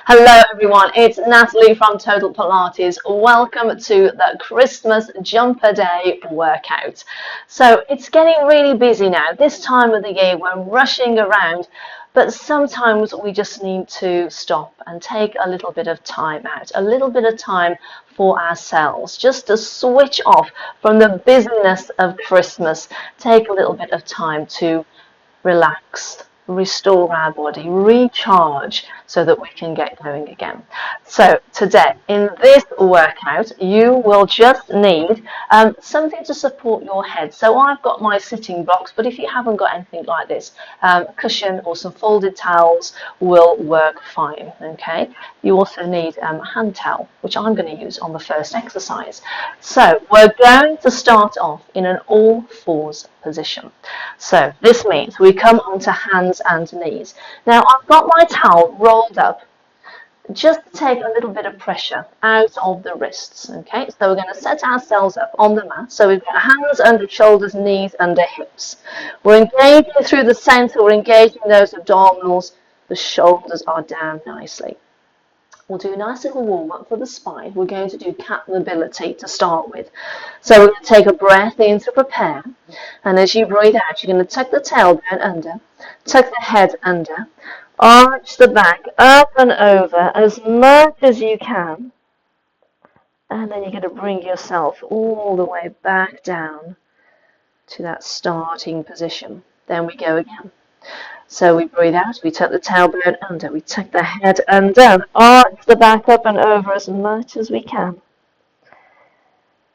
Hello everyone, it's Natalie from Total Pilates. Welcome to the Christmas Jumper Day workout. So it's getting really busy now. This time of the year we're rushing around, but sometimes we just need to stop and take a little bit of time out, a little bit of time for ourselves, just to switch off from the busyness of Christmas. Take a little bit of time to relax, restore our body, recharge so that we can get going again. So today in this workout you will just need something to support your head. So I've got my sitting blocks, but if you haven't got anything like this, cushion or some folded towels will work fine. Okay, you also need a hand towel, which I'm going to use on the first exercise. So we're going to start off in an all fours position. So this means we come onto hands and knees. Now I've got my towel rolled up just to take a little bit of pressure out of the wrists. Okay, so we're going to set ourselves up on the mat. So we've got hands under shoulders, knees under hips. We're engaging through the center, we're engaging those abdominals, the shoulders are down nicely. We'll do a nice little warm-up for the spine. We're going to do cat mobility to start with. So we're going to take a breath in to prepare. And as you breathe out, you're going to tuck the tailbone under, tuck the head under, arch the back up and over as much as you can. And then you're going to bring yourself all the way back down to that starting position. Then we go again. So we breathe out, we tuck the tailbone under, we tuck the head under, arch the back up and over as much as we can.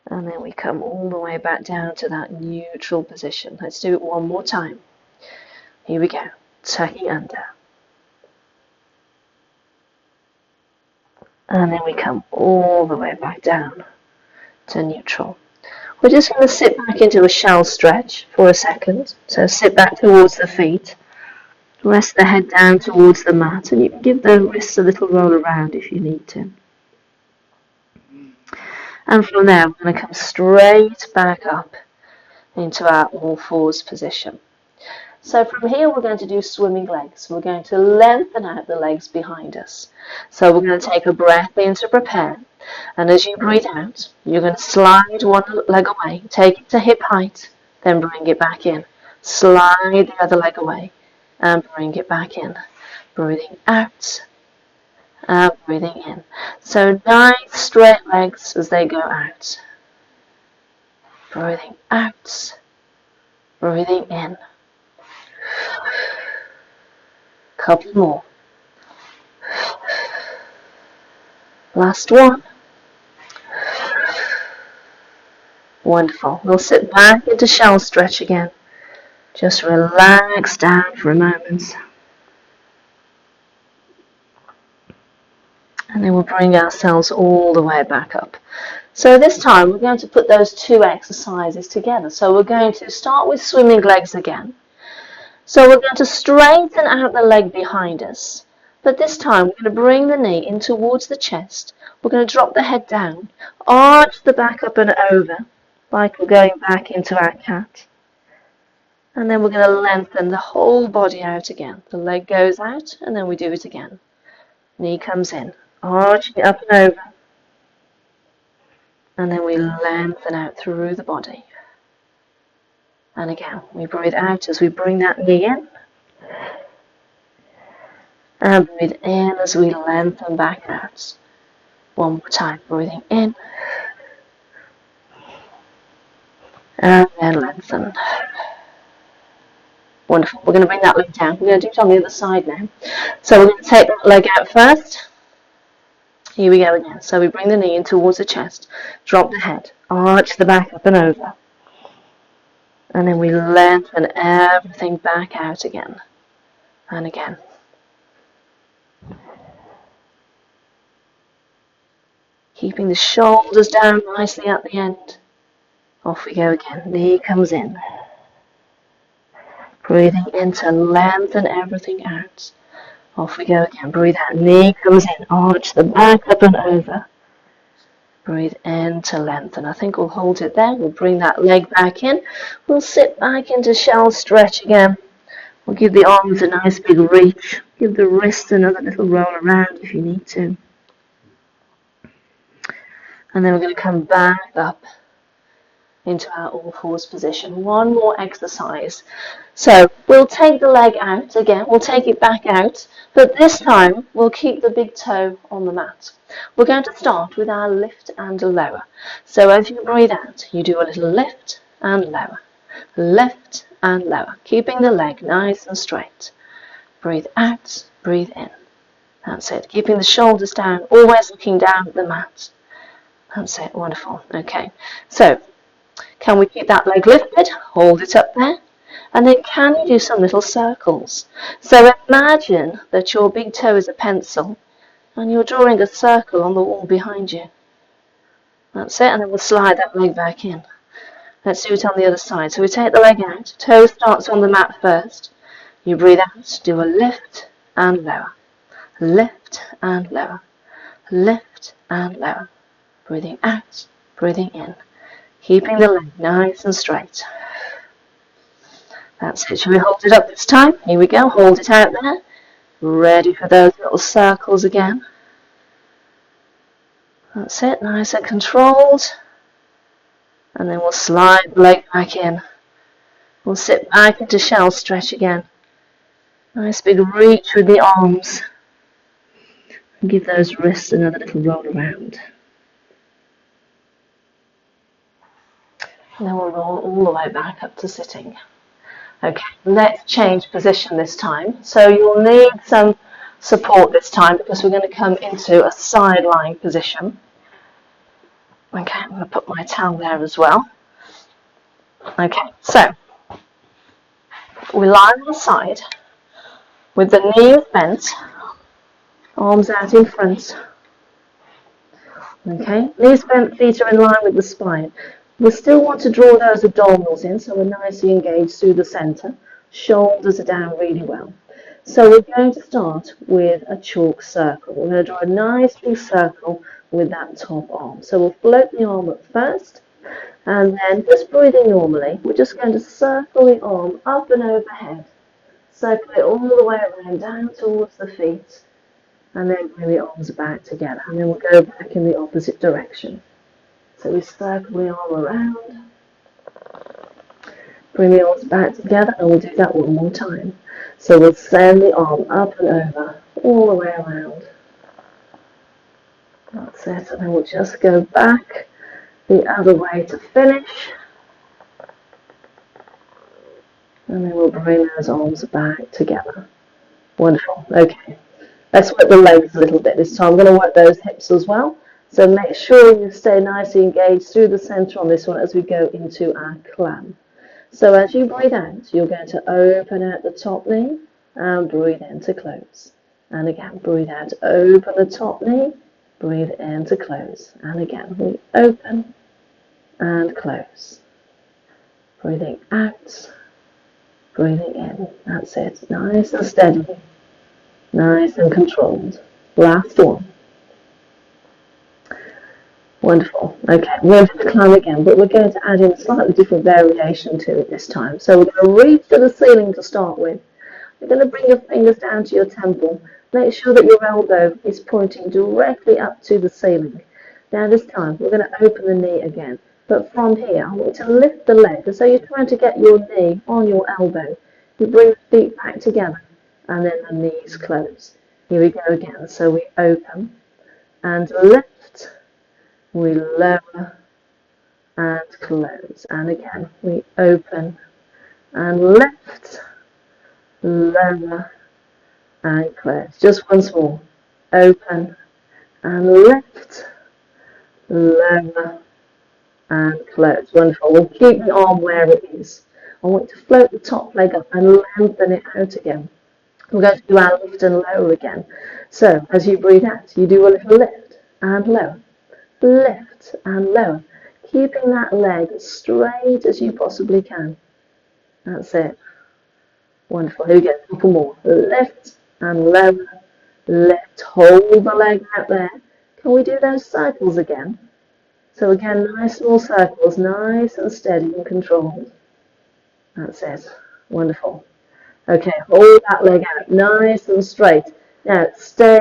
And then we come all the way back down to that neutral position. Let's do it one more time. Here we go, tucking under. And then we come all the way back down to neutral. We're just going to sit back into a shell stretch for a second. So sit back towards the feet. Rest the head down towards the mat, and you can give the wrists a little roll around if you need to. And from there, we're going to come straight back up into our all fours position. So from here, we're going to do swimming legs. We're going to lengthen out the legs behind us. So we're going to take a breath in to prepare. And as you breathe out, you're going to slide one leg away, take it to hip height, then bring it back in. Slide the other leg away. And bring it back in. Breathing out and breathing in. So nice straight legs as they go out. Breathing out. Breathing in. Couple more. Last one. Wonderful. We'll sit back into shell stretch again. Just relax down for a moment. And then we'll bring ourselves all the way back up. So this time we're going to put those two exercises together. So we're going to start with swimming legs again. So we're going to straighten out the leg behind us. But this time we're going to bring the knee in towards the chest. We're going to drop the head down, arch the back up and over, like we're going back into our cat. And then we're going to lengthen the whole body out again. The leg goes out, and then we do it again. Knee comes in, arching it up and over. And then we lengthen out through the body. And again, we breathe out as we bring that knee in. And breathe in as we lengthen back out. One more time, breathing in. And then lengthen. Wonderful. We're going to bring that leg down. We're going to do it on the other side now. So we're going to take that leg out first. Here we go again. So we bring the knee in towards the chest. Drop the head. Arch the back up and over. And then we lengthen everything back out again. And again. Keeping the shoulders down nicely at the end. Off we go again. Knee comes in. Breathing in to lengthen everything out. Off we go again. Breathe out. Knee comes in. Arch the back up and over. Breathe in to lengthen. I think we'll hold it there. We'll bring that leg back in. We'll sit back into shell stretch again. We'll give the arms a nice big reach. Give the wrist another little roll around if you need to. And then we're going to come back up into our all fours position. One more exercise. So we'll take the leg out again, we'll take it back out, but this time we'll keep the big toe on the mat. We're going to start with our lift and lower. So as you breathe out, you do a little lift and lower. Lift and lower, keeping the leg nice and straight. Breathe out, breathe in. That's it. Keeping the shoulders down, always looking down at the mat. That's it. Wonderful. Okay. So, can we keep that leg lifted? Hold it up there. And then can you do some little circles? So imagine that your big toe is a pencil and you're drawing a circle on the wall behind you. That's it. And then we'll slide that leg back in. Let's do it on the other side. So we take the leg out. Toe starts on the mat first. You breathe out. Do a lift and lower. Lift and lower. Lift and lower. Breathing out. Breathing in. Keeping the leg nice and straight. That's it. Shall we hold it up this time? Here we go. Hold it out there. Ready for those little circles again. That's it. Nice and controlled. And then we'll slide the leg back in. We'll sit back into shell stretch again. Nice big reach with the arms. And give those wrists another little roll around. And then we'll roll all the way back up to sitting. Okay, let's change position this time. So you'll need some support this time because we're going to come into a side lying position. Okay, I'm going to put my towel there as well. Okay, so we lie on the side with the knees bent, arms out in front. Okay, knees bent, feet are in line with the spine. We still want to draw those abdominals in, so we're nicely engaged through the centre. Shoulders are down really well. So we're going to start with a chalk circle. We're going to draw a nice big circle with that top arm. So we'll float the arm up first, and then just breathing normally, we're just going to circle the arm up and overhead. Circle it all the way around, down towards the feet, and then bring the arms back together. And then we'll go back in the opposite direction. So we circle the arm around, bring the arms back together, and we'll do that one more time. So we'll send the arm up and over, all the way around. That's it, and then we'll just go back the other way to finish. And then we'll bring those arms back together. Wonderful, okay. Let's work the legs a little bit this time. I'm going to work those hips as well. So make sure you stay nicely engaged through the centre on this one as we go into our clam. So as you breathe out, you're going to open out the top knee and breathe in to close. And again, breathe out, open the top knee, breathe in to close. And again, we open and close. Breathing out, breathing in. That's it. Nice and steady, nice and controlled. Last one. Wonderful. Okay, we're going to climb again, but we're going to add in a slightly different variation to it this time. So we're going to reach to the ceiling to start with. You're going to bring your fingers down to your temple. Make sure that your elbow is pointing directly up to the ceiling. Now this time, we're going to open the knee again. But from here, I want you to lift the leg. And so you're trying to get your knee on your elbow. You bring the feet back together, and then the knees close. Here we go again. So we open and lift. We lower and close. And again, we open and lift, lower and close. Just once more. Open and lift, lower and close. Wonderful. We'll keep the arm where it is. I want you to float the top leg up and lengthen it out again. We're going to do our lift and lower again. So as you breathe out, you do a little lift and lower. Lift and lower, keeping that leg as straight as you possibly can. That's it. Wonderful. Here we go. A couple more. Lift and lower. Lift. Hold the leg out there. Can we do those circles again? So again, nice small circles, nice and steady and controlled. That's it. Wonderful. Okay, hold that leg out nice and straight. Now stay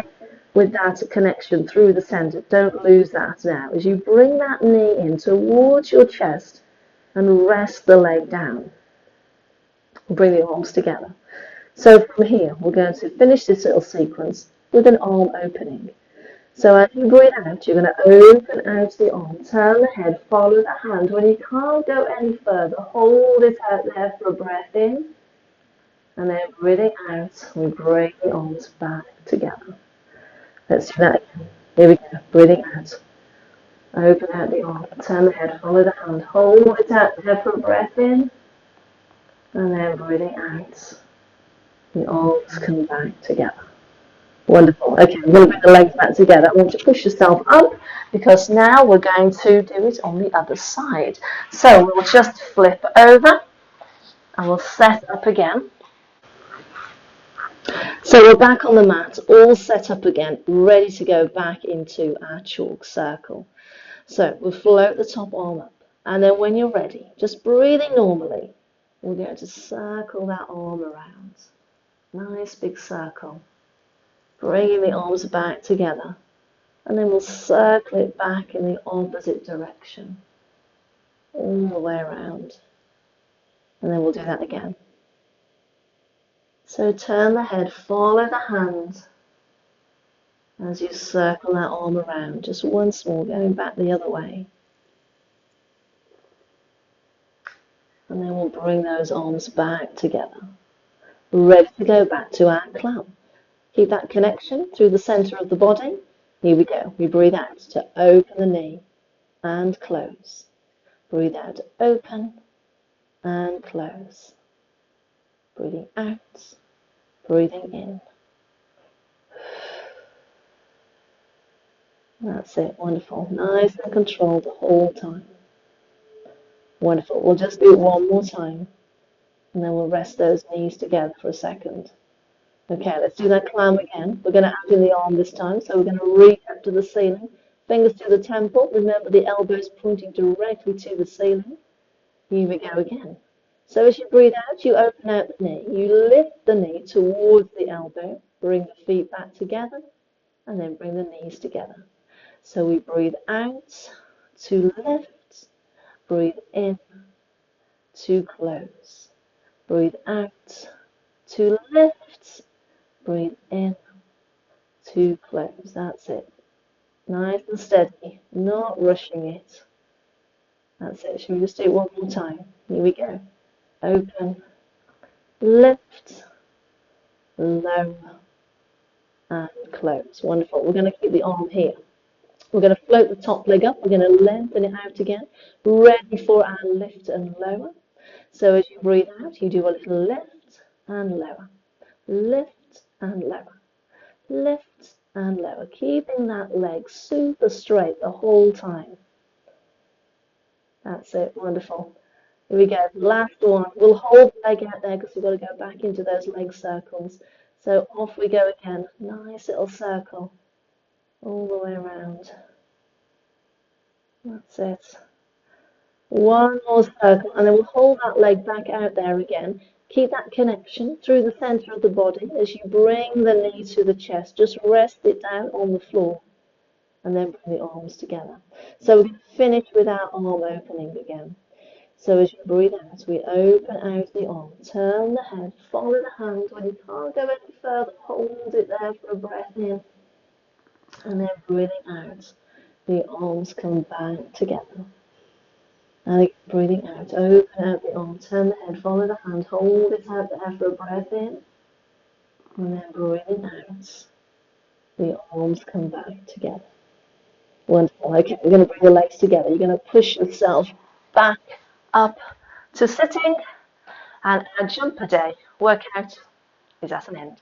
with that connection through the center. Don't lose that now. As you bring that knee in towards your chest and rest the leg down. Bring the arms together. So from here, we're going to finish this little sequence with an arm opening. So as you breathe out, you're going to open out the arm, turn the head, follow the hand. When you can't go any further, hold it out there for a breath in. And then breathing out, we bring the arms back together. Let's do that again. Here we go. Breathing out. Open out the arm, turn the head, follow the hand. Hold it out there for a breath in. And then breathing out. The arms come back together. Wonderful. Okay, I'm going to bring the legs back together. I want you to push yourself up because now we're going to do it on the other side. So we'll just flip over and we'll set up again. So we're back on the mat, all set up again, ready to go back into our chalk circle. So we'll float the top arm up, and then when you're ready, just breathing normally, we're going to circle that arm around. Nice big circle. Bringing the arms back together, and then we'll circle it back in the opposite direction, all the way around. And then we'll do that again. So turn the head, follow the hand as you circle that arm around. Just once more, going back the other way. And then we'll bring those arms back together. Ready to go back to our clown. Keep that connection through the center of the body. Here we go. We breathe out to open the knee and close. Breathe out to open and close. Breathing out, breathing in. That's it. Wonderful. Nice and controlled the whole time. Wonderful. We'll just do it one more time. And then we'll rest those knees together for a second. Okay, let's do that climb again. We're going to add in the arm this time. So we're going to reach up to the ceiling. Fingers to the temple. Remember the elbows pointing directly to the ceiling. Here we go again. So as you breathe out, you open out the knee. You lift the knee towards the elbow. Bring the feet back together. And then bring the knees together. So we breathe out to lift. Breathe in to close. Breathe out to lift. Breathe in to close. That's it. Nice and steady, not rushing it. That's it. Should we just do it one more time? Here we go. Open, lift, lower, and close. Wonderful. We're going to keep the arm here. We're going to float the top leg up. We're going to lengthen it out again. Ready for our lift and lower. So as you breathe out, you do a little lift and lower. Lift and lower. Lift and lower. Keeping that leg super straight the whole time. That's it. Wonderful. Here we go. Last one. We'll hold the leg out there because we've got to go back into those leg circles. So off we go again. Nice little circle. All the way around. That's it. One more circle, and then we'll hold that leg back out there again. Keep that connection through the center of the body as you bring the knee to the chest. Just rest it down on the floor, and then bring the arms together. So we're going to finish with our arm opening again. So as you breathe out, we open out the arm. Turn the head, follow the hand. When you can't go any further, hold it there for a breath in. And then breathing out, the arms come back together. And again, breathing out, open out the arm, turn the head, follow the hand, hold it out there for a breath in. And then breathing out, the arms come back together. Wonderful. Okay, we're going to bring the legs together. You're going to push yourself back up to sitting, and our jumper day workout is at an end.